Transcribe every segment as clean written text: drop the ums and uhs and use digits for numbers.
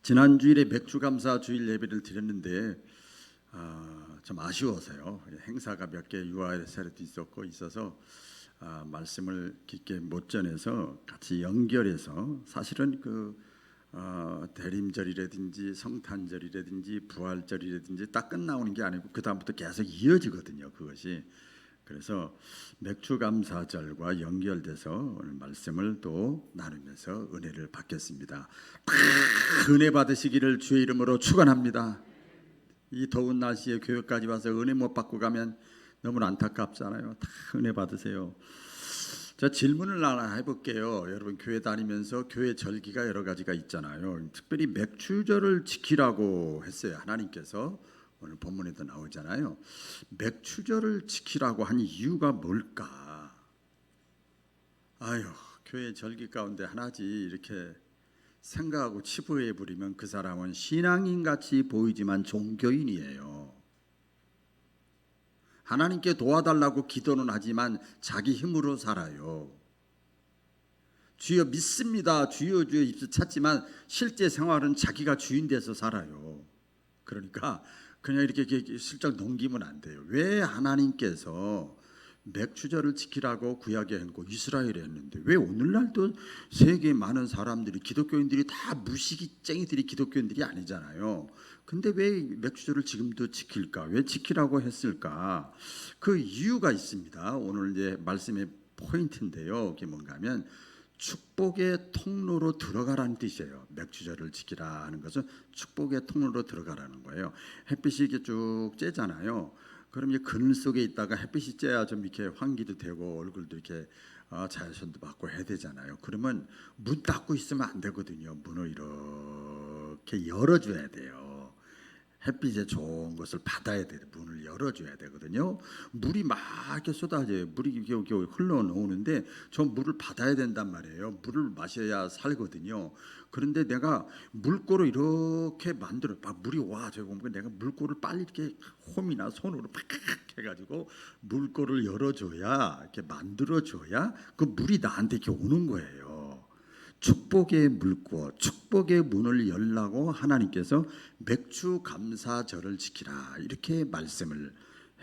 지난 주일에 맥주 감사 주일 예배를 드렸는데 좀 아쉬워서요. 행사가 몇 개 유아세례도 있어서 말씀을 깊게 못 전해서 같이 연결해서 사실은 대림절이라든지 성탄절이라든지 부활절이라든지 딱 끝나오는 게 아니고 그 다음부터 계속 이어지거든요. 그것이. 그래서 맥주 감사절과 연결돼서 오늘 말씀을 또 나누면서 은혜를 받겠습니다. 은혜 받으시기를 주의 이름으로 축원합니다. 이 더운 날씨에 교회까지 와서 은혜 못 받고 가면 너무 안타깝잖아요. 다 은혜 받으세요. 자, 질문을 하나 해볼게요. 여러분 교회 다니면서 교회 절기가 여러 가지가 있잖아요. 특별히 맥주절을 지키라고 했어요. 하나님께서. 오늘 본문에도 나오잖아요. 맥주절을 지키라고 한 이유가 뭘까? 아유, 교회 절기 가운데 하나지 이렇게 생각하고 치부해 버리면 그 사람은 신앙인 같이 보이지만 종교인이에요. 하나님께 도와달라고 기도는 하지만 자기 힘으로 살아요. 주여 믿습니다. 주여 주여 입술 찾지만 실제 생활은 자기가 주인 돼서 살아요. 그러니까 그냥 이렇게 슬쩍 넘기면 안 돼요. 왜 하나님께서 맥주절을 지키라고 구약에 했고 이스라엘에 했는데 왜 오늘날도 세계에 많은 사람들이 기독교인들이 다 무식이쟁이들이 기독교인들이 아니잖아요. 근데 왜 맥주절을 지금도 지킬까? 왜 지키라고 했을까? 그 이유가 있습니다. 오늘 이제 말씀의 포인트인데요. 그게 뭔가 하면 축복의 통로로 들어가라는 뜻이에요. 맥주절을 지키라 하는 것은 축복의 통로로 들어가라는 거예요. 햇빛이 이렇게 쭉 쬐잖아요. 그럼 이제 그늘 속에 있다가 햇빛이 쬐야 좀 이렇게 환기도 되고 얼굴도 이렇게 자외선도 받고 해야 되잖아요. 그러면 문 닫고 있으면 안 되거든요. 문을 이렇게 열어줘야 돼요. 햇빛에 좋은 것을 받아야 돼. 문을 열어줘야 되거든요. 물이 막 이렇게 쏟아져요. 물이 이렇게 흘러나오는데 저 물을 받아야 된단 말이에요. 물을 마셔야 살거든요. 그런데 내가 물꼬를 이렇게 만들어, 막 물이 와, 저기 보면 내가 물꼬를 빨리 이렇게 홈이나 손으로 팍 해가지고 물꼬를 열어줘야, 이렇게 만들어줘야 그 물이 나한테 이렇게 오는 거예요. 축복의 물고 축복의 문을 열라고 하나님께서 맥주 감사절을 지키라 이렇게 말씀을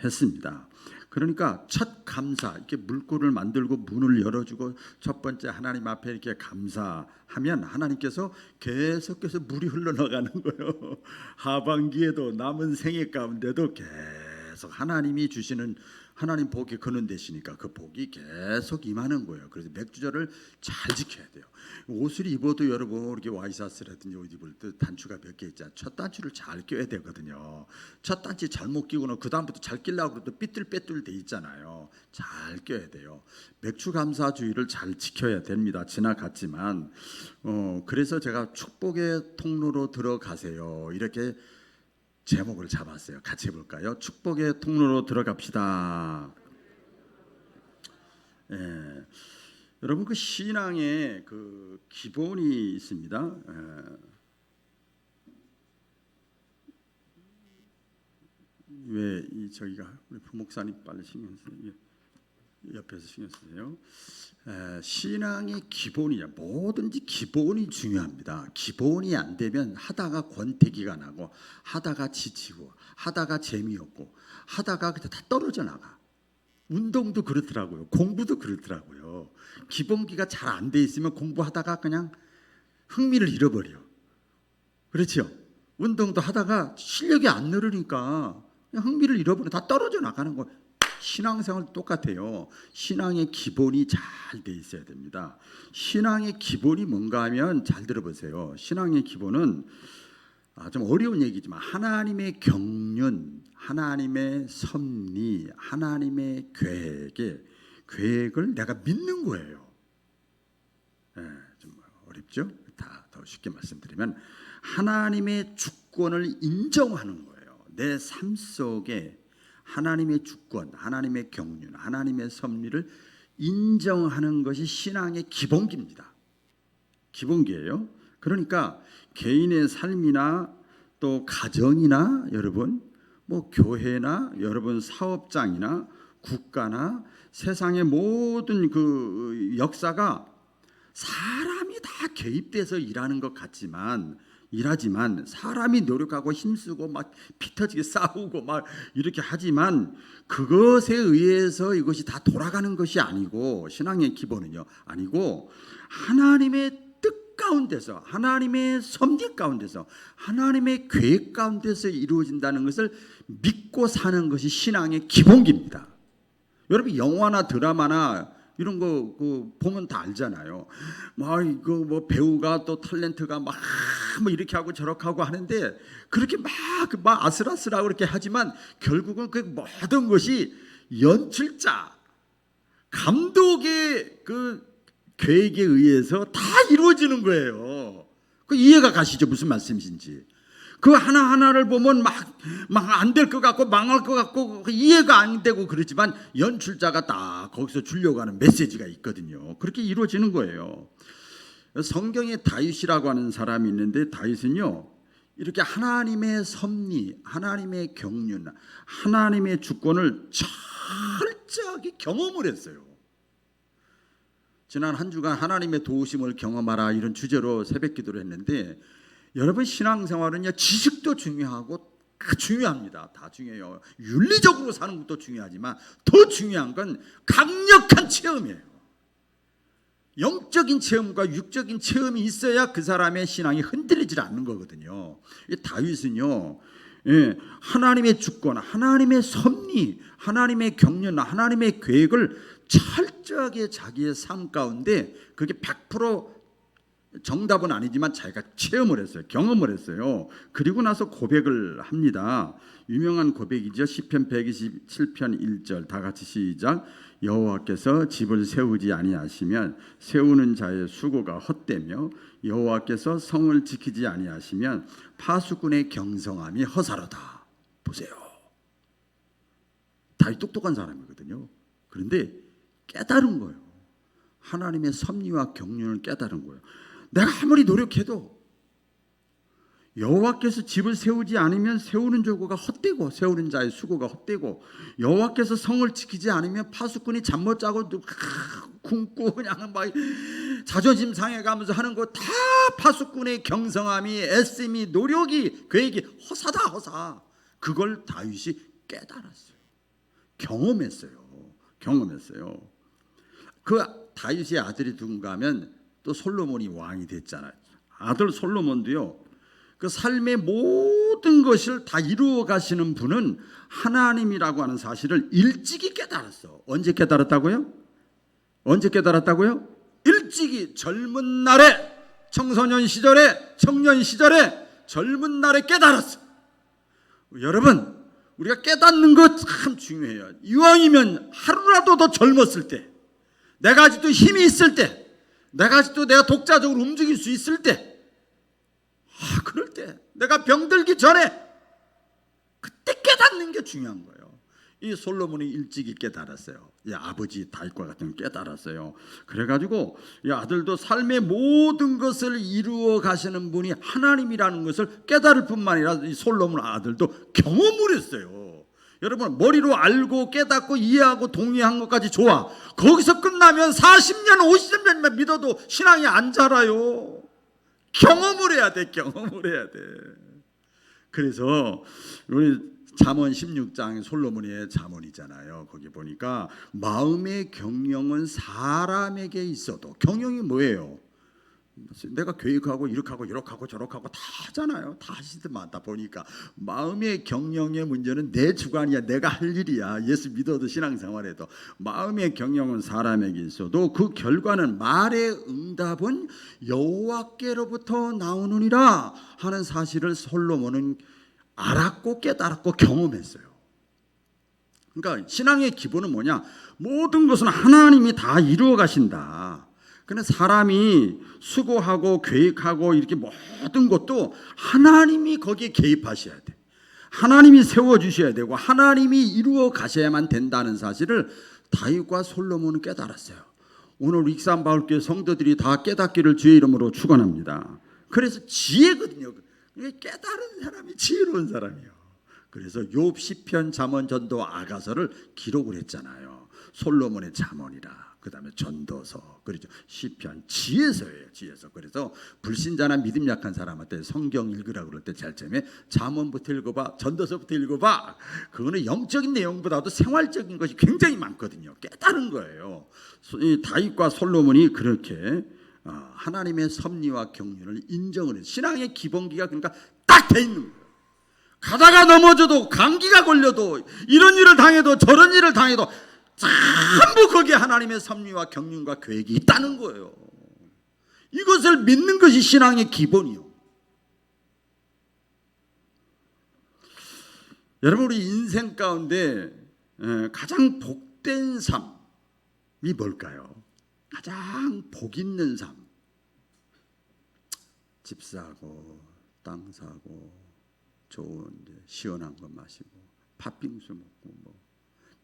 했습니다. 그러니까 첫 감사 이렇게 물고를 만들고 문을 열어주고 첫 번째 하나님 앞에 이렇게 감사하면 하나님께서 계속해서 물이 흘러나가는 거예요. 하반기에도 남은 생애 가운데도 계속 하나님이 주시는 하나님 복이 그는 되시니까 그 복이 계속 임하는 거예요. 그래서 맥주절을 잘 지켜야 돼요. 옷을 입어도 여러분 이렇게 와이셔츠라든지 옷 입을 때 단추가 몇 개 있잖아요. 첫 단추를 잘 껴야 되거든요. 첫 단추 잘못 끼고는 그 다음부터 잘 끼려고 그래도 삐뚤빼뚤 돼 있잖아요. 잘 껴야 돼요. 맥주 감사주의를 잘 지켜야 됩니다. 지나갔지만 그래서 제가 축복의 통로로 들어가세요. 이렇게 제목을 잡았어요. 같이 해볼까요? 축복의 통로로 들어갑시다. 예. 여러분 그 신앙의 그 기본이 있습니다. 왜 이 저기가 우리 부목사님 빨리 신경 쓰세요. 옆에서 신경 쓰세요. 신앙의 기본이야. 뭐든지 기본이 중요합니다. 기본이 안 되면 하다가 권태기가 나고 하다가 지치고 하다가 재미없고 하다가 그냥 다 떨어져 나가. 운동도 그렇더라고요. 공부도 그렇더라고요. 기본기가 잘 안 돼 있으면 공부하다가 그냥 흥미를 잃어버려. 그렇죠? 운동도 하다가 실력이 안 늘으니까 그냥 흥미를 잃어버려. 다 떨어져 나가는 거예요. 신앙생활 똑같아요. 신앙의 기본이 잘 돼 있어야 됩니다. 신앙의 기본이 뭔가 하면 잘 들어보세요. 신앙의 기본은 좀 어려운 얘기지만 하나님의 경륜, 하나님의 섭리, 하나님의 계획을 내가 믿는 거예요. 좀 어렵죠? 더 쉽게 말씀드리면 하나님의 주권을 인정하는 거예요. 내 삶 속에 하나님의 주권, 하나님의 경륜, 하나님의 섭리를 인정하는 것이 신앙의 기본기입니다. 기본기예요. 그러니까 개인의 삶이나 또 가정이나 여러분 뭐 교회나 여러분 사업장이나 국가나 세상의 모든 그 역사가 사람이 다 개입돼서 일하는 것 같지만 일하지만 사람이 노력하고 힘쓰고 막 피 터지게 싸우고 막 이렇게 하지만 그것에 의해서 이것이 다 돌아가는 것이 아니고, 신앙의 기본은요 아니고, 하나님의 뜻 가운데서, 하나님의 섭리 가운데서, 하나님의 계획 가운데서 이루어진다는 것을 믿고 사는 것이 신앙의 기본기입니다. 여러분 영화나 드라마나 이런 거 보면 다 알잖아요. 막 이거 뭐 배우가 또 탤런트가 막 뭐 이렇게 하고 저렇게 하고 하는데, 그렇게 막 아슬아슬하고 그렇게 하지만 결국은 그 모든 것이 연출자, 감독의 그 계획에 의해서 다 이루어지는 거예요. 그 이해가 가시죠? 무슨 말씀이신지. 그 하나하나를 보면 막 안 될 것 같고 망할 것 같고 이해가 안 되고 그렇지만 연출자가 딱 거기서 주려고 하는 메시지가 있거든요. 그렇게 이루어지는 거예요. 성경에 다윗이라고 하는 사람이 있는데, 다윗은요 이렇게 하나님의 섭리, 하나님의 경륜, 하나님의 주권을 철저하게 경험을 했어요. 지난 한 주간 하나님의 도우심을 경험하라 이런 주제로 새벽 기도를 했는데, 여러분 신앙생활은요 지식도 중요하고 중요합니다. 다 중요해요. 윤리적으로 사는 것도 중요하지만 더 중요한 건 강력한 체험이에요. 영적인 체험과 육적인 체험이 있어야 그 사람의 신앙이 흔들리지 않는 거거든요. 이 다윗은요 하나님의 주권, 하나님의 섭리, 하나님의 경륜, 하나님의 계획을 철저하게 자기의 삶 가운데, 그게 100% 정답은 아니지만 자기가 체험을 했어요. 경험을 했어요. 그리고 나서 고백을 합니다. 유명한 고백이죠. 시편 127편 1절 다 같이 시작. 여호와께서 집을 세우지 아니하시면 세우는 자의 수고가 헛되며 여호와께서 성을 지키지 아니하시면 파수꾼의 경성함이 허사로다. 보세요. 다윗 똑똑한 사람이거든요. 그런데 깨달은 거예요. 하나님의 섭리와 경륜을 깨달은 거예요. 내가 아무리 노력해도 여호와께서 집을 세우지 않으면 세우는 조고가 헛되고 세우는 자의 수고가 헛되고, 여호와께서 성을 지키지 않으면 파수꾼이 잠 못 자고 굶고 그냥 막 자존심 상해가면서 하는 거 다 파수꾼의 경성함이, 애씀이, 노력이, 계획이 허사다 허사. 그걸 다윗이 깨달았어요. 경험했어요. 그 다윗의 아들이 누군가 하면 또 솔로몬이 왕이 됐잖아요. 아들 솔로몬도요 그 삶의 모든 것을 다 이루어 가시는 분은 하나님이라고 하는 사실을 일찍이 깨달았어. 언제 깨달았다고요? 일찍이 젊은 날에, 청소년 시절에, 청년 시절에, 젊은 날에 깨달았어. 여러분 우리가 깨닫는 것 참 중요해요. 이왕이면 하루라도 더 젊었을 때, 내가 아직도 힘이 있을 때, 내가 독자적으로 움직일 수 있을 때, 그럴 때, 내가 병들기 전에 그때 깨닫는 게 중요한 거예요. 이 솔로몬이 일찍이 깨달았어요. 이 아버지 다윗과 같은 깨달았어요. 그래가지고 이 아들도 삶의 모든 것을 이루어 가시는 분이 하나님이라는 것을 깨달을 뿐만 아니라 이 솔로몬 아들도 경험을 했어요. 여러분 머리로 알고 깨닫고 이해하고 동의한 것까지 좋아. 거기서 끝나면 40년 50년만 믿어도 신앙이 안 자라요. 경험을 해야 돼. 그래서 우리 잠언 16장 솔로몬의 잠언이잖아요. 거기 보니까 마음의 경영은 사람에게 있어도, 경영이 뭐예요? 내가 계획하고 이렇게 하고 저렇게 하고 다 하잖아요. 다 하시더만 다 보니까 마음의 경영의 문제는 내 주관이야. 내가 할 일이야. 예수 믿어도 신앙생활에도 마음의 경영은 사람에게 있어도 그 결과는 말의 응답은 여호와께로부터 나오느니라 하는 사실을 솔로몬은 알았고 깨달았고 경험했어요. 그러니까 신앙의 기본은 뭐냐? 모든 것은 하나님이 다 이루어 가신다. 그러나 사람이 수고하고 계획하고 이렇게 모든 것도 하나님이 거기에 개입하셔야 돼. 하나님이 세워주셔야 되고 하나님이 이루어 가셔야만 된다는 사실을 다윗과 솔로몬은 깨달았어요. 오늘 익산바울교회 성도들이 다 깨닫기를 주의 이름으로 축원합니다. 그래서 지혜거든요. 깨달은 사람이 지혜로운 사람이에요. 그래서 욥, 시편, 잠언, 전도, 아가서를 기록을 했잖아요. 솔로몬의 잠언이라. 그다음에 전도서, 그렇죠. 시편, 지혜서예요. 지혜서. 그래서 불신자나 믿음 약한 사람한테 성경 읽으라고 그럴 때 제일 처음에 잠언부터 읽어봐, 전도서부터 읽어봐. 그거는 영적인 내용보다도 생활적인 것이 굉장히 많거든요. 깨달은 거예요. 이 다윗과 솔로몬이 그렇게 하나님의 섭리와 경륜을 인정을 해요. 신앙의 기본기가 그러니까 딱 돼 있는 거예요. 가다가 넘어져도, 감기가 걸려도, 이런 일을 당해도 저런 일을 당해도 전부 거기에 하나님의 섭리와 경륜과 계획이 있다는 거예요. 이것을 믿는 것이 신앙의 기본이요. 여러분, 우리 인생 가운데 가장 복된 삶이 뭘까요? 가장 복 있는 삶. 집 사고, 땅 사고, 좋은 시원한 거 마시고, 팥빙수 먹고,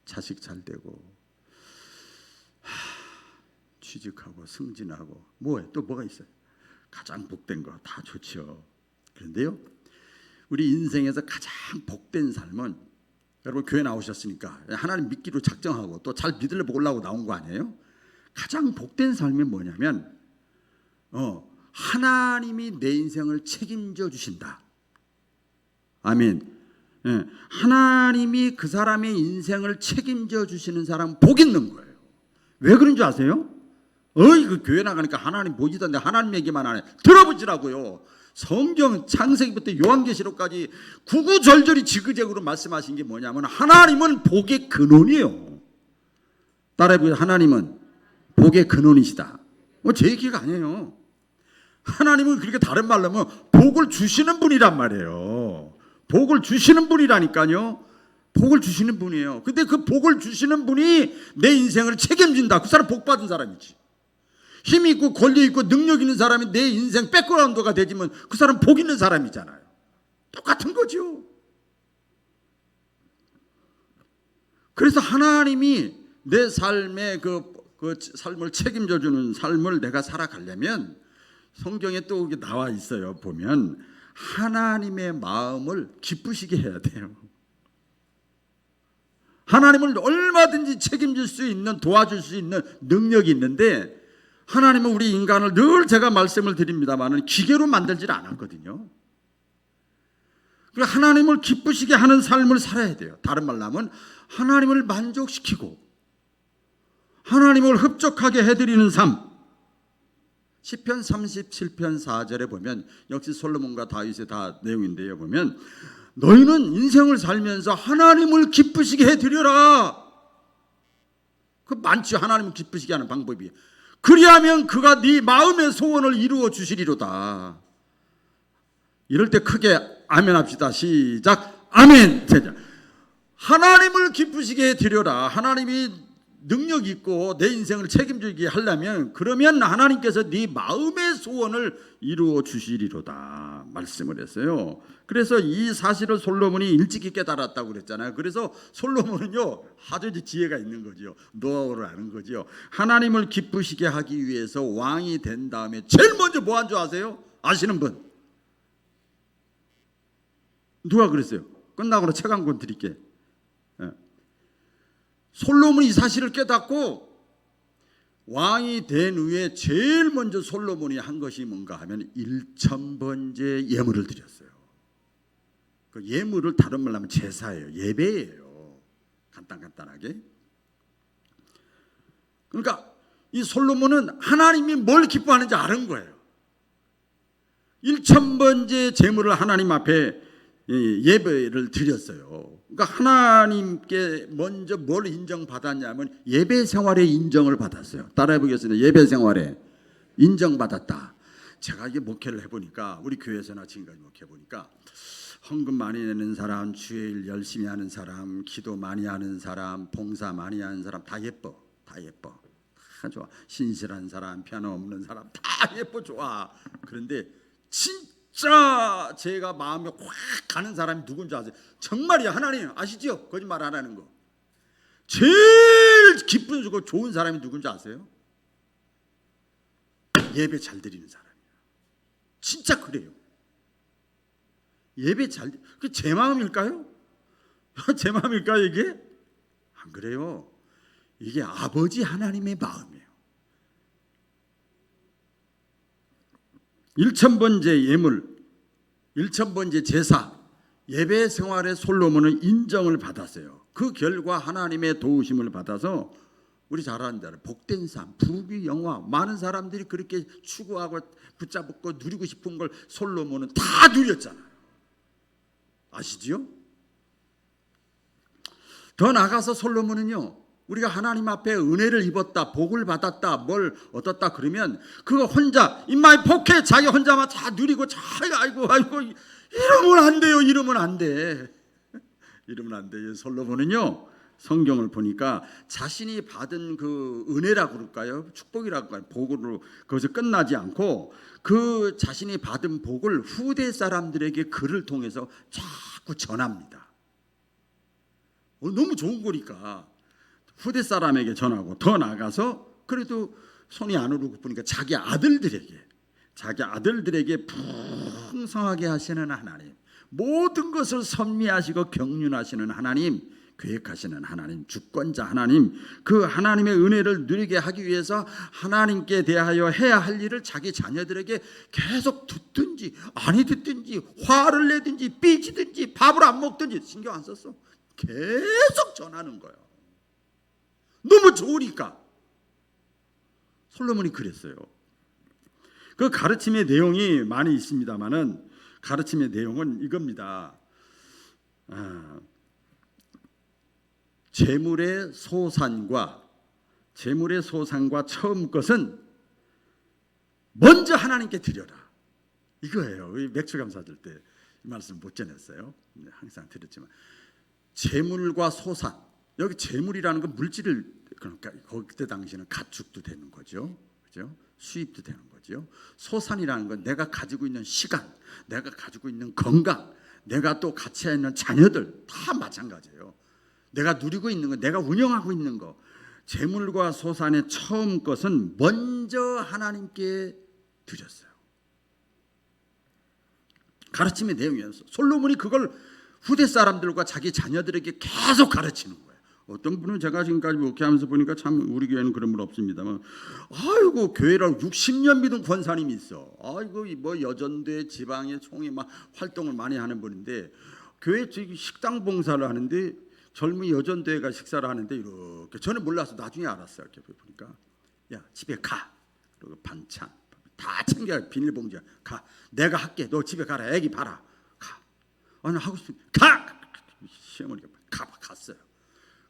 자식 잘 되고, 취직하고 승진하고, 또 뭐가 있어요? 가장 복된 거 다 좋죠. 그런데요, 우리 인생에서 가장 복된 삶은, 여러분 교회 나오셨으니까 하나님 믿기로 작정하고 또 잘 믿으려 보려고 나온 거 아니에요? 가장 복된 삶이 뭐냐면 하나님이 내 인생을 책임져 주신다. 아멘. 예, 하나님이 그 사람의 인생을 책임져 주시는 사람 복 있는 거예요. 왜 그런 줄 아세요? 그 교회 나가니까 하나님 보지던데 하나님 얘기만 안 해. 들어보시라고요. 성경 창세기부터 요한계시록까지 구구절절히 지그재그로 말씀하신 게 뭐냐면 하나님은 복의 근원이에요. 따라해보세요. 하나님은 복의 근원이시다. 제 얘기가 아니에요. 하나님은 그렇게 다른 말로 하면 복을 주시는 분이란 말이에요. 복을 주시는 분이라니까요. 복을 주시는 분이에요. 근데 그 복을 주시는 분이 내 인생을 책임진다. 그 사람 복 받은 사람이지. 힘 있고 권리 있고 능력 있는 사람이 내 인생 백그라운드가 되지만 그 사람 복 있는 사람이잖아요. 똑같은 거죠. 그래서 하나님이 내 삶의 그 삶을 책임져 주는 삶을 내가 살아가려면 성경에 또 나와 있어요. 보면 하나님의 마음을 기쁘시게 해야 돼요. 하나님을 얼마든지 책임질 수 있는, 도와줄 수 있는 능력이 있는데 하나님은 우리 인간을 늘 제가 말씀을 드립니다만 기계로 만들질 않았거든요. 그러니까 하나님을 기쁘시게 하는 삶을 살아야 돼요. 다른 말로 하면 하나님을 만족시키고 하나님을 흡족하게 해드리는 삶. 시편 37편 4절에 보면 역시 솔로몬과 다윗의 다 내용인데요. 보면 너희는 인생을 살면서 하나님을 기쁘시게 해드려라. 그 많죠. 하나님을 기쁘시게 하는 방법이. 그리하면 그가 네 마음의 소원을 이루어 주시리로다. 이럴 때 크게 아멘 합시다. 시작. 아멘. 하나님을 기쁘시게 해드려라. 하나님이 능력 있고 내 인생을 책임지게 하려면 그러면 하나님께서 네 마음의 소원을 이루어 주시리로다 말씀을 했어요. 그래서 이 사실을 솔로몬이 일찍이 깨달았다고 그랬잖아요. 그래서 솔로몬은요 아주 지혜가 있는 거죠. 노하우를 아는 거죠. 하나님을 기쁘시게 하기 위해서 왕이 된 다음에 제일 먼저 뭐 한 줄 아세요? 아시는 분? 누가 그랬어요? 끝나고 책 한 권 드릴게. 솔로몬이 이 사실을 깨닫고 왕이 된 후에 제일 먼저 솔로몬이 한 것이 뭔가 하면 1,000번째 예물을 드렸어요. 그 예물을 다른 말로 하면 제사예요. 예배예요. 간단하게. 그러니까 이 솔로몬은 하나님이 뭘 기뻐하는지 아는 거예요. 1,000번째 제물을 하나님 앞에 예배를 드렸어요. 그러니까 하나님께 먼저 뭘 인정받았냐면 예배 생활에 인정을 받았어요. 따라해 보겠습니다. 예배 생활에 인정받았다. 제가 이게 목회를 해보니까 우리 교회에서나 지금까지 목회해보니까 헌금 많이 내는 사람, 주일 열심히 하는 사람, 기도 많이 하는 사람, 봉사 많이 하는 사람 다 예뻐. 다 예뻐. 다 좋아. 신실한 사람, 편함 없는 사람 다 예뻐 좋아. 그런데 진짜 제가 마음에 확 가는 사람이 누군지 아세요? 정말이야. 하나님 아시죠? 거짓말 안 하는 거. 제일 기쁜 주고 좋은 사람이 누군지 아세요? 예배 잘 드리는 사람이야. 진짜 그래요. 예배 잘, 그 제 마음일까요? 제 마음일까요 이게? 안 그래요. 이게 아버지 하나님의 마음이에요. 1000번째 예물, 1000번째 제사, 예배 생활의 솔로몬은 인정을 받았어요. 그 결과 하나님의 도우심을 받아서 우리 잘 아는 대로 복된 삶, 부귀 영화, 많은 사람들이 그렇게 추구하고 붙잡고 누리고 싶은 걸 솔로몬은 다 누렸잖아요. 아시지요? 더 나아가서 솔로몬은요, 우리가 하나님 앞에 은혜를 입었다, 복을 받았다, 뭘 얻었다 그러면 그거 혼자 인마이 복해 자기 혼자만 다 누리고 자기가 아이고 이러면 안 돼요. 이러면 안 돼. 이러면 안 돼요. 솔로몬은요, 성경을 보니까 자신이 받은 그 은혜라고 그럴까요? 축복이라고 할까요? 복으로 거기서 끝나지 않고 그 자신이 받은 복을 후대 사람들에게 글을 통해서 자꾸 전합니다. 너무 좋은 거니까 후대 사람에게 전하고 더 나아가서 그래도 손이 안 오르고 보니까 자기 아들들에게 풍성하게 하시는 하나님, 모든 것을 섭리하시고 경륜하시는 하나님, 계획하시는 하나님, 주권자 하나님, 그 하나님의 은혜를 누리게 하기 위해서 하나님께 대하여 해야 할 일을 자기 자녀들에게 계속 듣든지 아니 듣든지 화를 내든지 삐지든지 밥을 안 먹든지 신경 안 썼어. 계속 전하는 거예요. 너무 좋으니까. 솔로몬이 그랬어요. 그 가르침의 내용이 많이 있습니다만은 가르침의 내용은 이겁니다. 재물의 소산과 처음 것은 먼저 하나님께 드려라. 이거예요. 맥주감사 들 때 이 말씀 못 전했어요. 항상 드렸지만 재물과 소산, 여기 재물이라는 건 물질을, 그러니까 그때 당시에는 가축도 되는 거죠. 그죠? 수입도 되는 거죠. 소산이라는 건 내가 가지고 있는 시간, 내가 가지고 있는 건강, 내가 또 같이 있는 자녀들 다 마찬가지예요. 내가 누리고 있는 거, 내가 운영하고 있는 거, 재물과 소산의 처음 것은 먼저 하나님께 드렸어요. 가르침의 내용이었어. 솔로몬이 그걸 후대 사람들과 자기 자녀들에게 계속 가르치는 거예요. 어떤 분은 제가 지금까지 목회하면서 보니까 참 우리 교회는 그런 분 없습니다만, 아이고 교회를 60년 믿은 권사님이 있어. 아이고 뭐 여전대 지방의 총회 막 활동을 많이 하는 분인데 교회 식당 봉사를 하는데 젊은 여전대가 식사를 하는데 이렇게 저는 몰라서 나중에 알았어요. 이렇게 보니까 야 집에 가. 그리고 반찬 다 챙겨 비닐봉지 가. 내가 할게. 너 집에 가라. 애기 봐라. 가. 아니 하고 싶으면 가. 시어머니가 갔어요.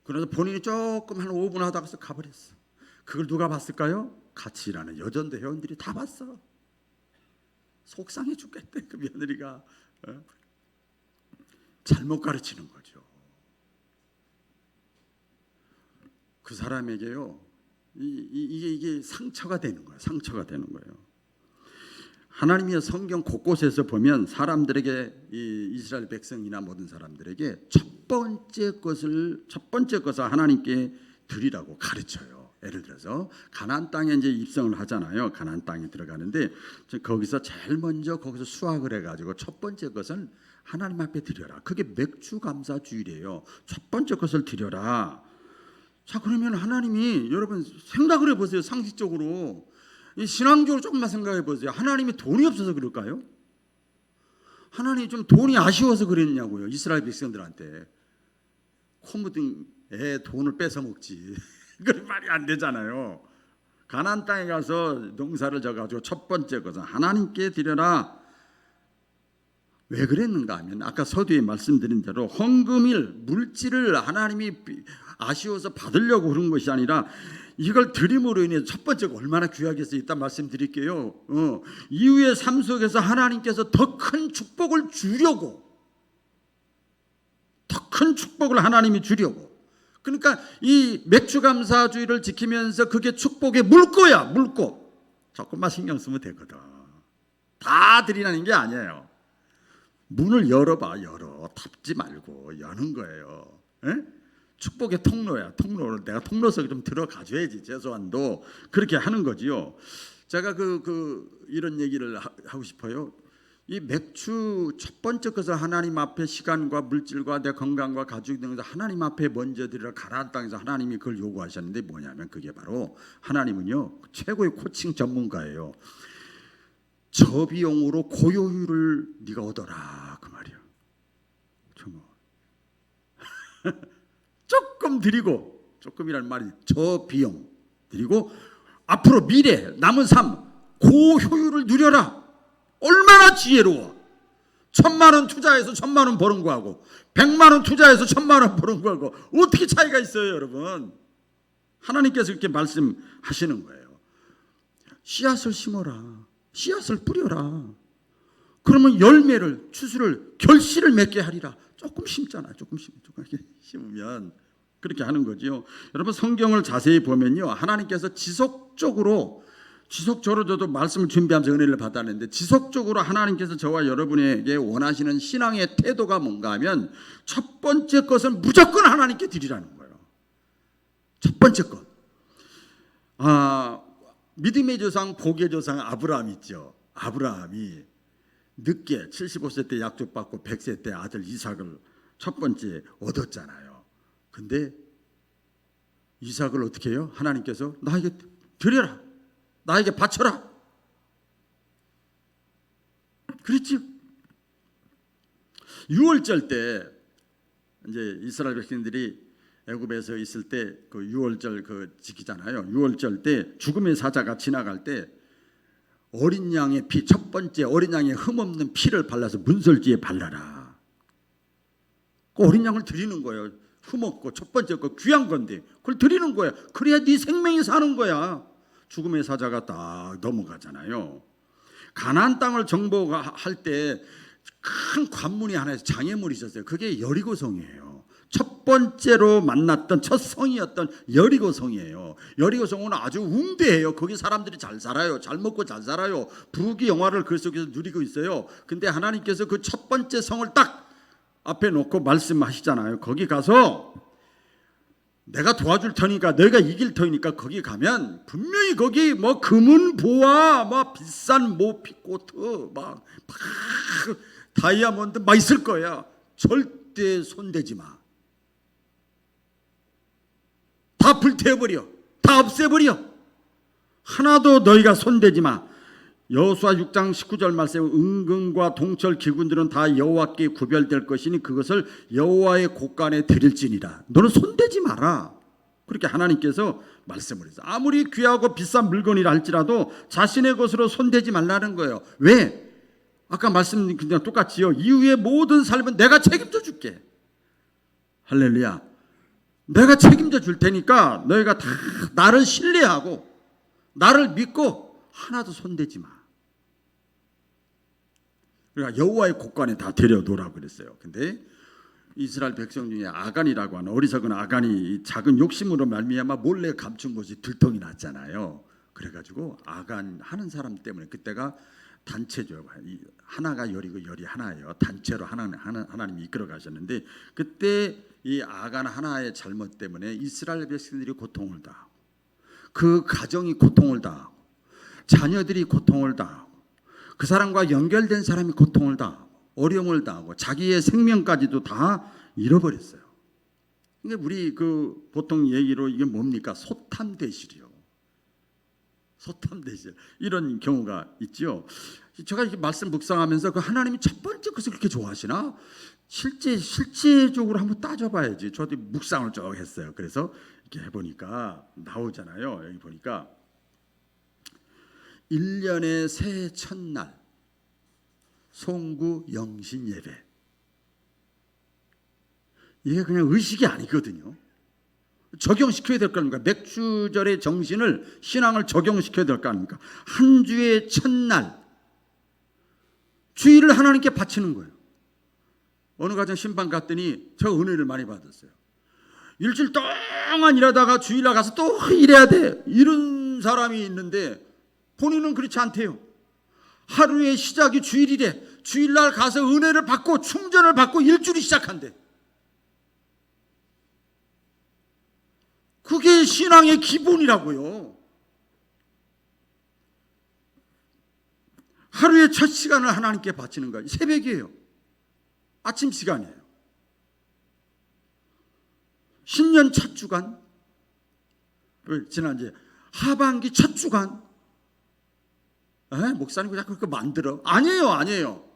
그래서 본인이 조금 한 5분 하다가서 가버렸어. 그걸 누가 봤을까요? 같이 일하는 여전대 회원들이 다 봤어. 속상해 죽겠대. 그 며느리가 잘못 가르치는 거죠. 그 사람에게요, 이게 상처가 되는 거예요. 상처가 되는 거예요. 하나님의 성경 곳곳에서 보면 사람들에게, 이 이스라엘 백성이나 모든 사람들에게 첫 번째 것을 하나님께 드리라고 가르쳐요. 예를 들어서 가나안 땅에 이제 입성을 하잖아요. 가나안 땅에 들어가는데 거기서 제일 먼저 거기서 수확을 해가지고 첫 번째 것은 하나님 앞에 드려라. 그게 맥주감사주일이에요. 첫 번째 것을 드려라. 자, 그러면 하나님이, 여러분 생각을 해보세요. 상식적으로, 신앙적으로 조금만 생각해 보세요. 하나님이 돈이 없어서 그럴까요? 하나님이 좀 돈이 아쉬워서 그랬냐고요. 이스라엘 백성들한테 코 묻은 애 돈을 뺏어 먹지. 그런 말이 안 되잖아요. 가나안 땅에 가서 농사를 져가지고 첫 번째 것은 하나님께 드려라. 왜 그랬는가 하면 아까 서두에 말씀드린 대로 헌금일 물질을 하나님이 아쉬워서 받으려고 그런 것이 아니라 이걸 드림으로 인해 첫 번째가 얼마나 귀하겠어요. 이따 말씀드릴게요. 이후의 삶 속에서 하나님께서 더 큰 축복을 주려고, 더 큰 축복을 하나님이 주려고. 그러니까 이 맥주감사주의를 지키면서 그게 축복의 물꼬야. 물꼬. 조금만 신경 쓰면 되거든. 다 드리라는 게 아니에요. 문을 열어봐. 열어. 닫지 말고 여는 거예요. 에? 축복의 통로야. 통로를 내가 통로 속에 좀 들어가줘야지. 최소한도 그렇게 하는 거지요. 제가 이런 얘기를 하고 싶어요. 이 맥주 첫 번째 것을 하나님 앞에 시간과 물질과 내 건강과 가족 등에서 하나님 앞에 먼저 드리라. 가나안 땅에서 하나님이 그걸 요구하셨는데 뭐냐면 그게 바로 하나님은요 최고의 코칭 전문가예요. 저비용으로 고효율을 네가 얻어라 그 말이야. 조금 드리고, 조금이라는 말이 저비용 드리고 앞으로 미래 남은 삶 고효율을 누려라. 얼마나 지혜로워. 1,000만 원 투자해서 1,000만 원 버는 거하고 100만 원 투자해서 1,000만 원 버는 거하고 어떻게 차이가 있어요, 여러분? 하나님께서 이렇게 말씀하시는 거예요. 씨앗을 심어라. 씨앗을 뿌려라. 그러면 열매를, 추수를, 결실을 맺게 하리라. 조금 심잖아. 조금 심으면 그렇게 하는 거죠. 여러분 성경을 자세히 보면요, 하나님께서 지속적으로 저도 말씀을 준비하면서 은혜를 받았는데, 지속적으로 하나님께서 저와 여러분에게 원하시는 신앙의 태도가 뭔가 하면 첫 번째 것은 무조건 하나님께 드리라는 거예요. 첫 번째 것. 믿음의 조상, 복의 조상 아브라함 있죠. 아브라함이 늦게 75세 때 약속받고 100세 때 아들 이삭을 첫 번째 얻었잖아요. 근데 이삭을 어떻게 해요? 하나님께서 나에게 드려라. 나에게 바쳐라. 그랬지. 유월절 때 이제 이스라엘 백성들이 애굽에서 있을 때 그 유월절 그 지키잖아요. 유월절 때 죽음의 사자가 지나갈 때 어린 양의 피, 첫 번째 어린 양의 흠없는 피를 발라서 문설주에 발라라. 그 어린 양을 드리는 거예요. 흠없고 첫 번째 거 귀한 건데 그걸 드리는 거야. 그래야 네 생명이 사는 거야. 죽음의 사자가 딱 넘어가잖아요. 가나안 땅을 정복할 때 큰 관문이 하나 있어요. 장애물이 있었어요. 그게 여리고성이에요. 첫 번째로 만났던 첫 성이었던 여리고성이에요. 여리고성은 아주 웅대해요. 거기 사람들이 잘 살아요. 잘 먹고 잘 살아요. 부귀 영화를 그 속에서 누리고 있어요. 근데 하나님께서 그 첫 번째 성을 딱 앞에 놓고 말씀하시잖아요. 거기 가서 내가 도와줄 터니까, 너희가 이길 터니까 거기 가면 분명히 거기 뭐 금은 보화, 뭐 비싼 뭐 피코트, 막 다이아몬드 막 있을 거야. 절대 손대지 마. 다 불태워버려. 다 없애버려. 하나도 너희가 손대지 마. 여호수아 6장 19절 말씀, 은금과 동철 기군들은 다 여호와께 구별될 것이니 그것을 여호와의 곳간에 드릴지니라. 너는 손대지 마라. 그렇게 하나님께서 말씀을 했어요. 아무리 귀하고 비싼 물건이라 할지라도 자신의 것으로 손대지 말라는 거예요. 왜? 아까 말씀 그냥 똑같지요. 이후의 모든 삶은 내가 책임져 줄게. 할렐루야. 내가 책임져 줄 테니까 너희가 다 나를 신뢰하고 나를 믿고 하나도 손대지 마. 그러니까 여호와의 곳간에 다 데려놓으라고 그랬어요. 근데 이스라엘 백성 중에 아간이라고 하는 어리석은 아간이 작은 욕심으로 말미암아 몰래 감춘 곳이 들통이 났잖아요. 그래가지고 아간 하는 사람 때문에 그때가 단체죠. 하나가 열이고 열이 하나예요. 단체로 하나님이 이끌어 가셨는데 그때 이 아간 하나의 잘못 때문에 이스라엘 백성들이 고통을 당하고 그 가정이 고통을 당하고 자녀들이 고통을 당하고 그 사람과 연결된 사람이 고통을 당하고 어려움을 당하고 자기의 생명까지도 다 잃어버렸어요. 이게 우리 그 보통 얘기로 이게 뭡니까? 소탐대실이요. 소탐대실 이런 경우가 있죠. 제가 이렇게 말씀 묵상하면서 그 하나님이 첫 번째 것을 그렇게 좋아하시나? 실제적으로 한번 따져봐야지. 저도 묵상을 쭉 했어요. 그래서 이렇게 해보니까 나오잖아요. 여기 보니까 1년의 새해 첫날 송구 영신 예배. 이게 그냥 의식이 아니거든요. 적용시켜야 될 거 아닙니까? 맥주절의 정신을 신앙을 적용시켜야 될 거 아닙니까? 한 주의 첫날 주일을 하나님께 바치는 거예요. 어느 가정 신방 갔더니 저 은혜를 많이 받았어요. 일주일 동안 일하다가 주일날 가서 또 일해야 돼. 이런 사람이 있는데 본인은 그렇지 않대요. 하루의 시작이 주일이래. 주일날 가서 은혜를 받고 충전을 받고 일주일이 시작한대. 그게 신앙의 기본이라고요. 하루의 첫 시간을 하나님께 바치는 거예요. 새벽이에요. 아침 시간이에요. 신년 첫 주간, 지난주에 하반기 첫 주간. 목사님 자꾸 그렇게 만들어. 아니에요.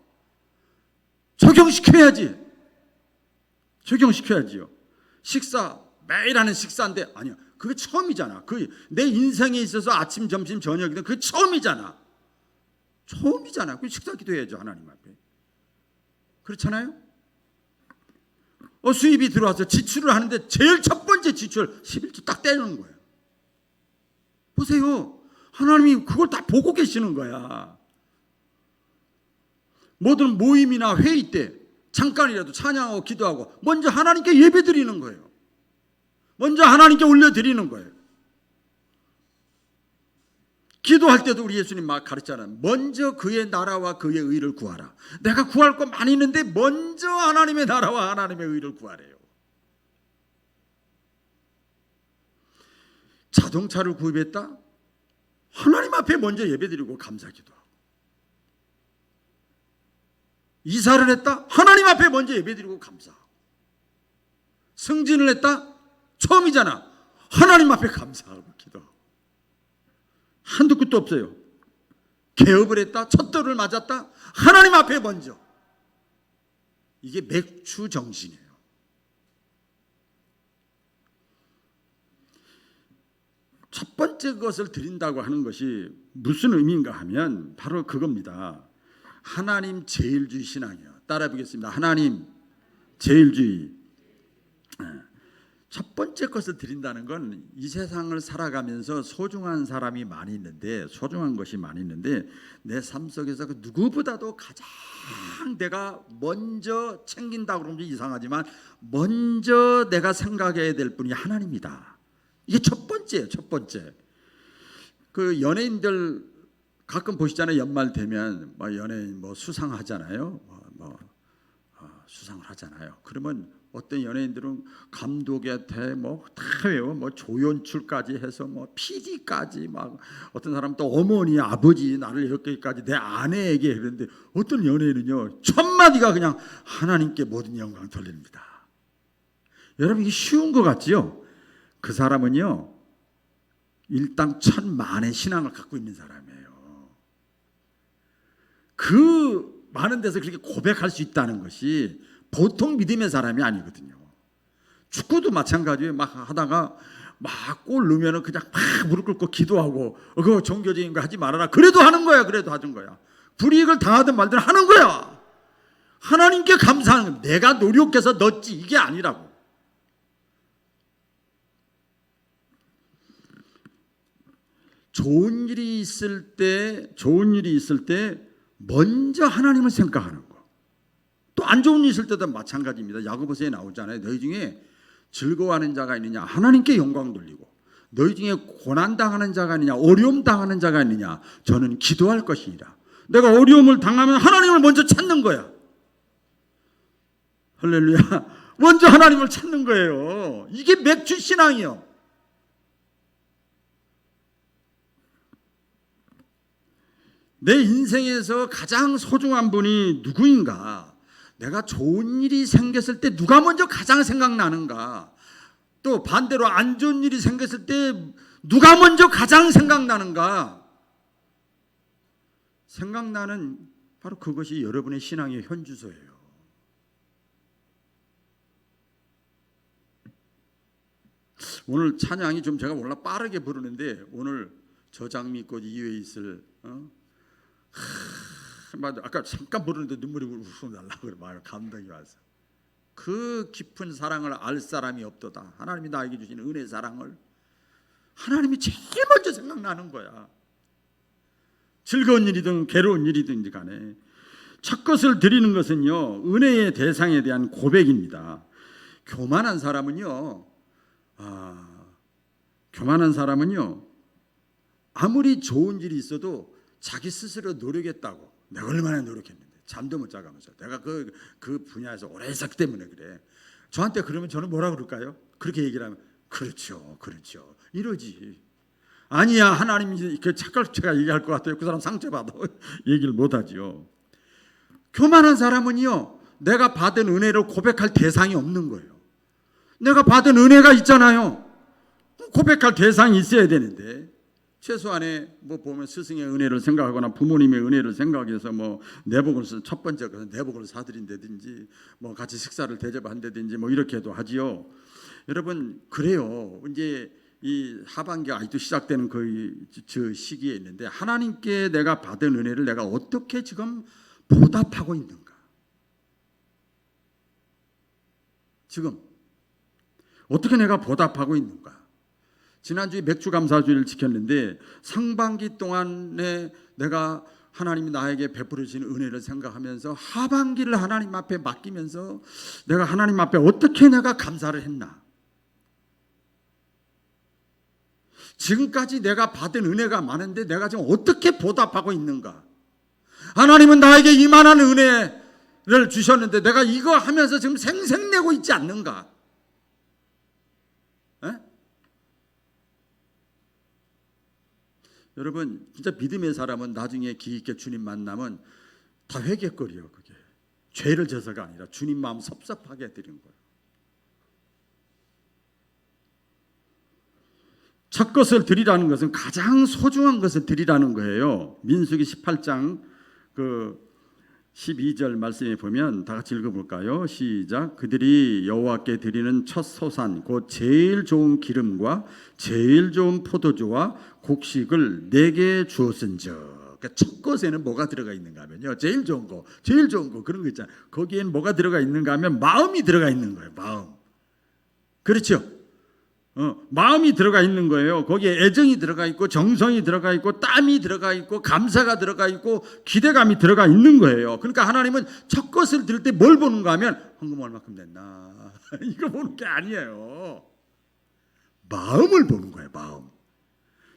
적용시켜야지. 적용시켜야지요. 식사 매일 하는 식사인데 아니야. 그게 처음이잖아. 내 인생에 있어서 아침, 점심, 저녁이든 그게 처음이잖아. 그 식사 기도해야죠, 하나님 앞에. 그렇잖아요? 수입이 들어와서 지출을 하는데 제일 첫 번째 지출 11조 딱 떼는 거예요. 보세요. 하나님이 그걸 다 보고 계시는 거야. 모든 모임이나 회의 때 잠깐이라도 찬양하고 기도하고 먼저 하나님께 예배 드리는 거예요. 먼저 하나님께 올려드리는 거예요. 기도할 때도 우리 예수님 막 가르치잖아요. 먼저 그의 나라와 그의 의를 구하라. 내가 구할 거 많이 있는데 먼저 하나님의 나라와 하나님의 의를 구하래요. 자동차를 구입했다? 하나님 앞에 먼저 예배드리고 감사기도하고. 이사를 했다? 하나님 앞에 먼저 예배드리고 감사하고. 승진을 했다? 처음이잖아. 하나님 앞에 감사하고 기도하고. 한두 끝도 없어요. 개업을 했다? 첫 돌을 맞았다? 하나님 앞에 먼저. 이게 맥주 정신이에요. 첫 번째 것을 드린다고 하는 것이 무슨 의미인가 하면 바로 그겁니다. 하나님 제일주의 신앙이에요. 따라해 보겠습니다. 하나님 제일주의. 첫 번째 것을 드린다는 건 이 세상을 살아가면서 소중한 사람이 많이 있는데, 소중한 것이 많이 있는데 내 삶 속에서 그 누구보다도 가장 내가 먼저 챙긴다고 그러면 이상하지만 먼저 내가 생각해야 될 분이 하나님이다. 이게 첫 번째예요. 첫 번째. 그 연예인들 가끔 보시잖아요. 연말 되면 연예인 수상하잖아요. 수상을 하잖아요. 그러면 어떤 연예인들은 감독한테 다 외워, 조연출까지 해서 PD까지 어떤 사람은 또 어머니, 아버지 나를 이렇게까지 내 아내에게 그러는데 어떤 연예인은요 첫 마디가 그냥 하나님께 모든 영광 돌립니다. 여러분 이게 쉬운 것 같지요? 그 사람은요 일당 천만의 신앙을 갖고 있는 사람이에요. 그 많은 데서 그렇게 고백할 수 있다는 것이 보통 믿음의 사람이 아니거든요. 축구도 마찬가지예요. 하다가 골 넣으면 그냥 무릎 꿇고 기도하고 그거 종교적인 거 하지 말아라. 그래도 하는 거야. 불이익을 당하든 말든 하는 거야. 하나님께 감사하는 거야. 내가 노력해서 넣었지 이게 아니라고. 좋은 일이 있을 때 먼저 하나님을 생각하는 거. 또 안 좋은 일 있을 때도 마찬가지입니다. 야고보서에 나오잖아요. 너희 중에 즐거워하는 자가 있느냐? 하나님께 영광 돌리고. 너희 중에 고난당하는 자가 있느냐? 어려움 당하는 자가 있느냐? 저는 기도할 것이니라. 내가 어려움을 당하면 하나님을 먼저 찾는 거야. 할렐루야. 먼저 하나님을 찾는 거예요. 이게 맥주 신앙이요. 내 인생에서 가장 소중한 분이 누구인가? 내가 좋은 일이 생겼을 때 누가 먼저 가장 생각나는가? 또 반대로 안 좋은 일이 생겼을 때 누가 먼저 가장 생각나는가? 생각나는 바로 그것이 여러분의 신앙의 현주소예요. 오늘 찬양이 좀 제가 몰라 빠르게 부르는데 오늘 저 장미꽃 이외에 있을 맞아. 아까 잠깐 부르는데 눈물이 우르르 날라고 그래. 감동이 와서 그 깊은 사랑을 알 사람이 없도다. 하나님이 나에게 주신 은혜 사랑을 하나님이 제일 먼저 생각나는 거야. 즐거운 일이든 괴로운 일이든 간에 첫 것을 드리는 것은요 은혜의 대상에 대한 고백입니다. 교만한 사람은요 아무리 좋은 일이 있어도 자기 스스로 노력했다고. 내가 얼마나 노력했는데 잠도 못 자가면서 내가 그 분야에서 오래 했었기 때문에 그래. 저한테 그러면 저는 뭐라 그럴까요? 그렇게 얘기를 하면 그렇죠 이러지. 아니야, 하나님이 그 착각체가 얘기할 것 같아요. 그 사람 상처받아. 얘기를 못하지요. 교만한 사람은요, 내가 받은 은혜를 고백할 대상이 없는 거예요. 내가 받은 은혜가 있잖아요. 고백할 대상이 있어야 되는데, 최소한의 뭐 보면 스승의 은혜를 생각하거나 부모님의 은혜를 생각해서 뭐 내복을 첫 번째 내복을 사드린다든지 뭐 같이 식사를 대접한다든지 뭐 이렇게도 하지요. 여러분, 그래요. 이제 이 하반기가 아직도 시작되는 저 시기에 있는데, 하나님께 내가 받은 은혜를 내가 어떻게 지금 보답하고 있는가? 지금 어떻게 내가 보답하고 있는가? 지난주에 맥주 감사주일을 지켰는데, 상반기 동안에 내가 하나님이 나에게 베풀어 주신 은혜를 생각하면서 하반기를 하나님 앞에 맡기면서 내가 하나님 앞에 어떻게 내가 감사를 했나? 지금까지 내가 받은 은혜가 많은데 내가 지금 어떻게 보답하고 있는가? 하나님은 나에게 이만한 은혜를 주셨는데 내가 이거 하면서 지금 생색내고 있지 않는가? 에? 여러분, 진짜 믿음의 사람은 나중에 기 있게 주님 만나면 다 회개거리요. 그게 죄를 져서가 아니라 주님 마음 섭섭하게 드린 거예요. 첫 것을 드리라는 것은 가장 소중한 것을 드리라는 거예요. 민수기 18장 12절 말씀에 보면 다 같이 읽어볼까요? 시작. 그들이 여호와께 드리는 첫 소산 곧 제일 좋은 기름과 제일 좋은 포도주와 곡식을 내게 주었은즉. 그러니까 첫 것에는 뭐가 들어가 있는가 하면요, 제일 좋은 거 그런 거 있잖아요. 거기엔 뭐가 들어가 있는가 하면 마음이 들어가 있는 거예요. 마음. 그렇죠? 마음이 들어가 있는 거예요. 거기에 애정이 들어가 있고 정성이 들어가 있고 땀이 들어가 있고 감사가 들어가 있고 기대감이 들어가 있는 거예요. 그러니까 하나님은 첫 것을 드릴 때 뭘 보는가 하면 헌금 얼마큼 냈나 이거 보는 게 아니에요. 마음을 보는 거예요. 마음.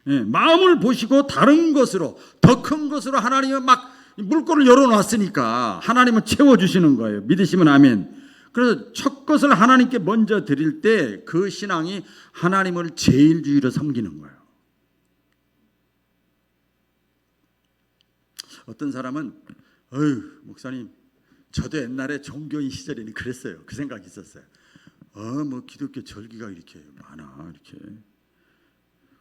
예, 마음을 보시고 다른 것으로 더 큰 것으로 하나님은 막 물꼬를 열어놨으니까 하나님은 채워주시는 거예요. 믿으시면 아멘. 그래서 첫 것을 하나님께 먼저 드릴 때 그 신앙이 하나님을 제일주의로 섬기는 거예요. 어떤 사람은 목사님, 저도 옛날에 종교인 시절에는 그랬어요. 그 생각이 있었어요. 뭐 기독교 절기가 이렇게 많아 이렇게.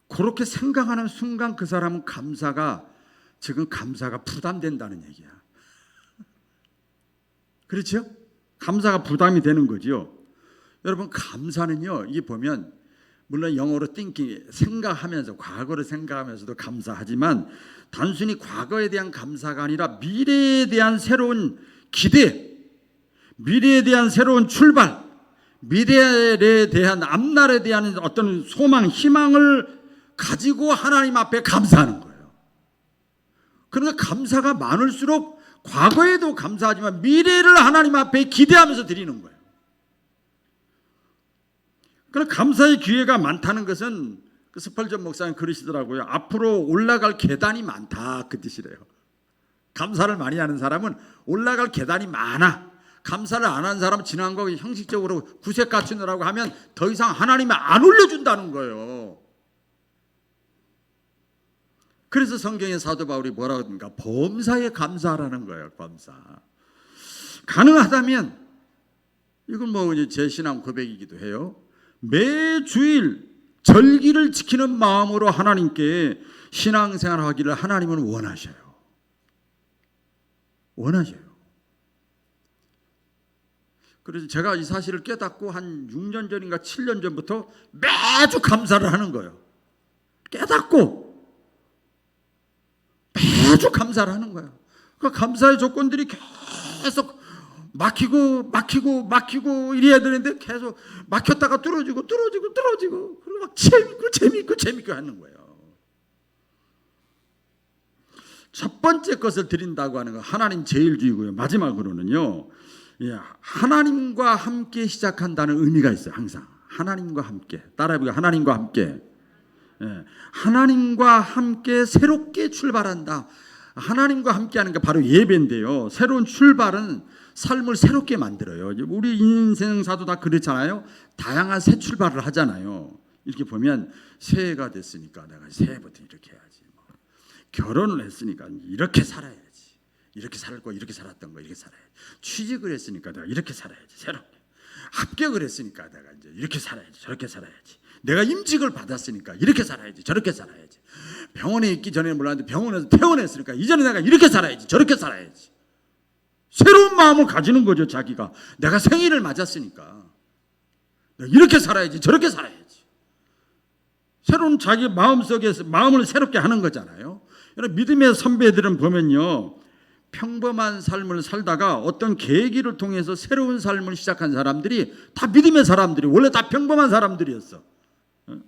그렇게 생각하는 순간 그 사람은 지금 감사가 부담된다는 얘기야. 그렇죠? 감사가 부담이 되는 거죠. 여러분, 감사는요, 이게 보면 물론 영어로 thinking, 생각하면서, 과거를 생각하면서도 감사하지만 단순히 과거에 대한 감사가 아니라 미래에 대한 새로운 기대, 미래에 대한 새로운 출발, 미래에 대한 앞날에 대한 어떤 소망, 희망을 가지고 하나님 앞에 감사하는 거예요. 그러니까 감사가 많을수록 과거에도 감사하지만 미래를 하나님 앞에 기대하면서 드리는 거예요. 그러나 감사의 기회가 많다는 것은 그 스펄전 목사님 그러시더라고요. 앞으로 올라갈 계단이 많다 그 뜻이래요. 감사를 많이 하는 사람은 올라갈 계단이 많아. 감사를 안 하는 사람은 지난 거 형식적으로 구색 갖추느라고 하면 더 이상 하나님이 안 올려준다는 거예요. 그래서 성경의 사도 바울이 뭐라고 합니까? 범사에 감사하라는 거예요. 감사. 가능하다면 이건 뭐 제 신앙 고백이기도 해요. 매주일 절기를 지키는 마음으로 하나님께 신앙생활 하기를 하나님은 원하셔요. 그래서 제가 이 사실을 깨닫고 한 6년 전인가 7년 전부터 매주 감사를 하는 거예요. 깨닫고 매주 감사를 하는 거예요. 그 감사의 조건들이 계속 막히고 이래야 되는데 계속 막혔다가 뚫어지고 그리고 막 재밌고 하는 거예요. 첫 번째 것을 드린다고 하는 건 하나님 제일주의고요. 마지막으로는요, 하나님과 함께 시작한다는 의미가 있어요. 항상 하나님과 함께. 따라해보세요. 하나님과 함께. 하나님과 함께 새롭게 출발한다. 하나님과 함께하는 게 바로 예배인데요. 새로운 출발은 삶을 새롭게 만들어요. 우리 인생사도 다 그렇잖아요. 다양한 새 출발을 하잖아요. 이렇게 보면 새해가 됐으니까 내가 새해부터 이렇게 해야지. 결혼을 했으니까 이렇게 살아야지. 이렇게 살고 이렇게 살았던 거 이렇게 살아야지. 취직을 했으니까 내가 이렇게 살아야지. 새롭게. 합격을 했으니까 내가 이제 이렇게 살아야지. 저렇게 살아야지. 내가 임직을 받았으니까 이렇게 살아야지. 저렇게 살아야지. 병원에 있기 전에 몰랐는데 병원에서 퇴원했으니까 이제는 내가 이렇게 살아야지. 저렇게 살아야지. 새로운 마음을 가지는 거죠. 자기가 내가 생일을 맞았으니까 내가 이렇게 살아야지. 저렇게 살아야지. 새로운 자기 마음속에서 마음을 새롭게 하는 거잖아요. 여러분 믿음의 선배들은 보면요, 평범한 삶을 살다가 어떤 계기를 통해서 새로운 삶을 시작한 사람들이 다 믿음의 사람들이 원래 다 평범한 사람들이었어.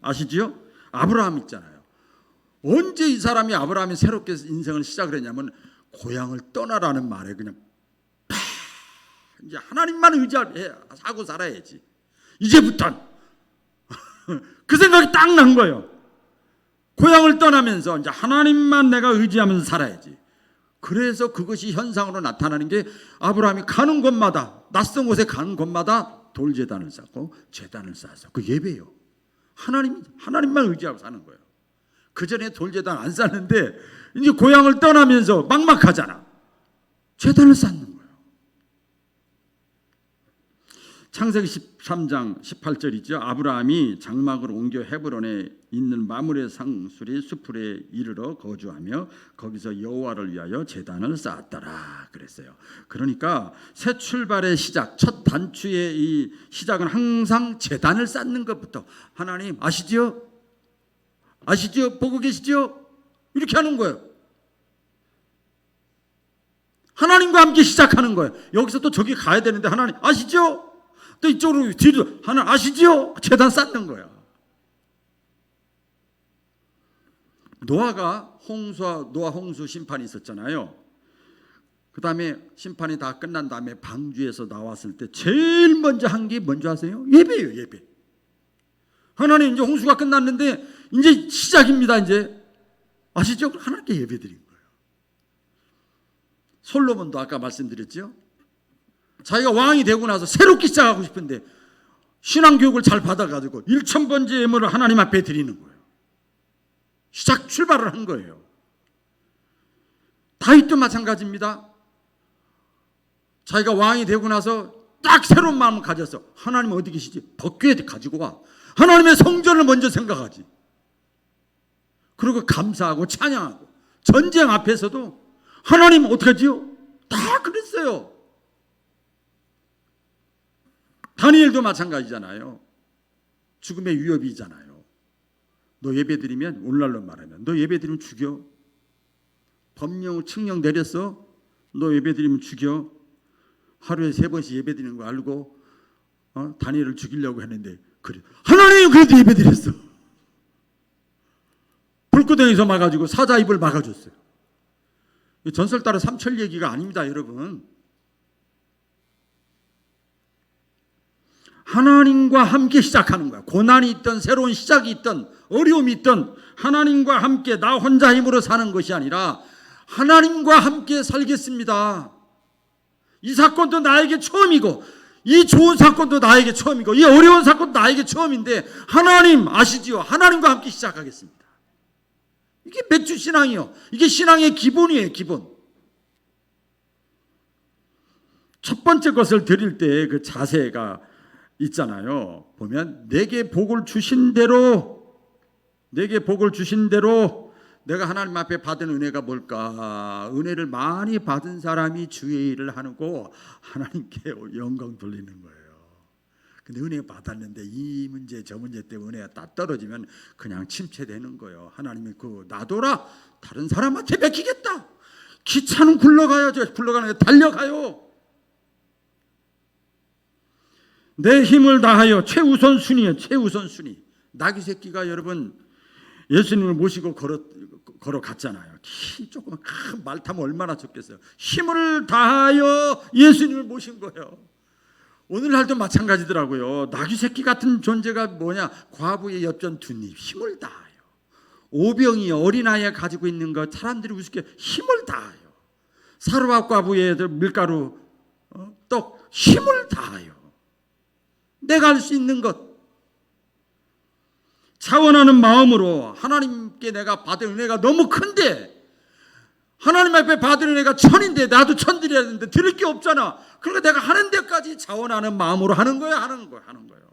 아시지요? 아브라함 있잖아요. 언제 이 사람이 아브라함이 새롭게 인생을 시작을 했냐면 고향을 떠나라는 말에 그냥 이제 하나님만 의지하고 살아야지. 이제부턴 그 생각이 딱 난 거예요. 고향을 떠나면서 이제 하나님만 내가 의지하면서 살아야지. 그래서 그것이 현상으로 나타나는 게 아브라함이 가는 곳마다 낯선 곳에 가는 곳마다 돌제단을 쌓고 제단을 쌓아서 그 예배예요. 하나님만 의지하고 사는 거예요. 그 전에 돌제단 안 쌓는데 이제 고향을 떠나면서 막막하잖아. 제단을 쌓는 거예요. 창세기 13장 18절이죠. 아브라함이 장막을 옮겨 헤브론에 있는 마므레 상수리 수풀에 이르러 거주하며 거기서 여호와를 위하여 제단을 쌓았더라 그랬어요. 그러니까 새 출발의 시작, 첫 단추의 이 시작은 항상 제단을 쌓는 것부터 하나님 아시지요? 아시지요? 보고 계시지요? 이렇게 하는 거예요. 하나님과 함께 시작하는 거예요. 여기서 또 저기 가야 되는데 하나님 아시죠? 또 이쪽으로 뒤로 하나 아시지요? 제단 쌓는 거야. 노아 홍수 심판이 있었잖아요. 그 다음에 심판이 다 끝난 다음에 방주에서 나왔을 때 제일 먼저 한 게 뭔지 아세요? 예배예요. 예배. 하나님 이제 홍수가 끝났는데 이제 시작입니다. 이제 아시죠? 하나님께 예배 드린 거예요. 솔로몬도 아까 말씀드렸죠. 자기가 왕이 되고 나서 새롭게 시작하고 싶은데 신앙교육을 잘 받아가지고 1000번째 예물을 하나님 앞에 드리는 거예요. 시작 출발을 한 거예요. 다윗도 마찬가지입니다. 자기가 왕이 되고 나서 딱 새로운 마음을 가져서 하나님 어디 계시지? 덕교에 가지고 와. 하나님의 성전을 먼저 생각하지. 그리고 감사하고 찬양하고 전쟁 앞에서도 하나님 어떡하지요? 다 그랬어요. 다니엘도 마찬가지잖아요. 죽음의 위협이잖아요. 너 예배드리면 오늘날로 말하면 너 예배드리면 죽여. 법령 칙령 내렸어. 너 예배드리면 죽여. 하루에 3번씩 예배드리는 거 알고 다니엘을 죽이려고 했는데 그래. 하나님 그래도 예배드렸어. 불구덩이에서 막아주고 사자 입을 막아줬어요. 전설 따라 삼철 얘기가 아닙니다, 여러분. 하나님과 함께 시작하는 거야. 고난이 있던 새로운 시작이 있던 어려움이 있던 하나님과 함께 나 혼자 힘으로 사는 것이 아니라 하나님과 함께 살겠습니다. 이 사건도 나에게 처음이고 이 좋은 사건도 나에게 처음이고 이 어려운 사건도 나에게 처음인데 하나님 아시지요? 하나님과 함께 시작하겠습니다. 이게 맥주 신앙이요. 이게 신앙의 기본이에요. 기본. 첫 번째 것을 드릴 때 그 자세가 있잖아요. 보면 내게 복을 주신 대로 내가 하나님 앞에 받은 은혜가 뭘까? 은혜를 많이 받은 사람이 주의 일을 하고 하나님께 영광 돌리는 거예요. 근데 은혜 받았는데 이 문제 저 문제 때문에 은혜가 딱 떨어지면 그냥 침체되는 거예요. 하나님이 놔둬라. 다른 사람한테 맡기겠다. 기차는 굴러가야죠. 굴러가는 게 달려가요. 내 힘을 다하여 최우선순위예요. 최우선순위. 나귀 새끼가 여러분 예수님을 모시고 걸어갔잖아요. 키 조그만 큰 말 타면 얼마나 좋겠어요. 힘을 다하여 예수님을 모신 거예요. 오늘날도 마찬가지더라고요. 나귀 새끼 같은 존재가 뭐냐? 과부의 엽전 두 입. 힘을 다하여. 오병이 어린아이가 가지고 있는 것 사람들이 우습게 힘을 다하여. 사르밧 과부의 밀가루 떡 힘을 다하여. 내가 할 수 있는 것. 자원하는 마음으로 하나님께 내가 받은 은혜가 너무 큰데, 하나님 앞에 받은 은혜가 천인데 나도 천 드려야 되는데 드릴 게 없잖아. 그러니까 내가 하는 데까지 자원하는 마음으로 하는 거예요. 하는 거예요.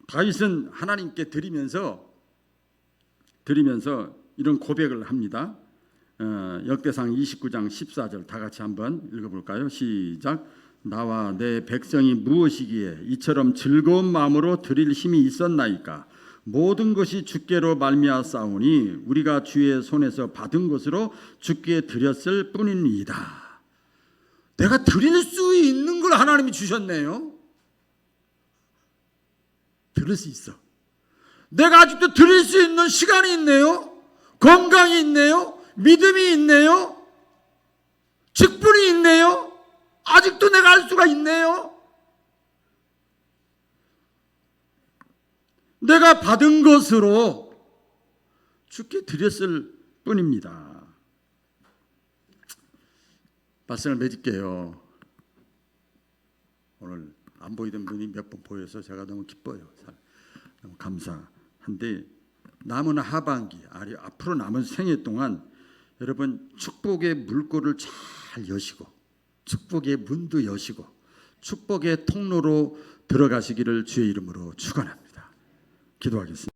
다윗은 하나님께 드리면서 이런 고백을 합니다. 역대상 29장 14절 다 같이 한번 읽어볼까요? 시작. 나와 내 백성이 무엇이기에 이처럼 즐거운 마음으로 드릴 힘이 있었나이까. 모든 것이 주께로 말미암았사오니 우리가 주의 손에서 받은 것으로 주께 드렸을 뿐입니다. 내가 드릴 수 있는 걸 하나님이 주셨네요. 드릴 수 있어. 내가 아직도 드릴 수 있는 시간이 있네요. 건강이 있네요. 믿음이 있네요. 직분이 있네요. 아직도 내가 할 수가 있네요. 내가 받은 것으로 주께 드렸을 뿐입니다. 말씀을 맺을게요. 오늘 안 보이던 분이 몇 번 보여서 제가 너무 기뻐요. 너무 감사한데, 남은 하반기, 앞으로 남은 생애 동안 여러분 축복의 물꼬를 잘 여시고 축복의 문도 여시고 축복의 통로로 들어가시기를 주의 이름으로 축원합니다. 기도하겠습니다.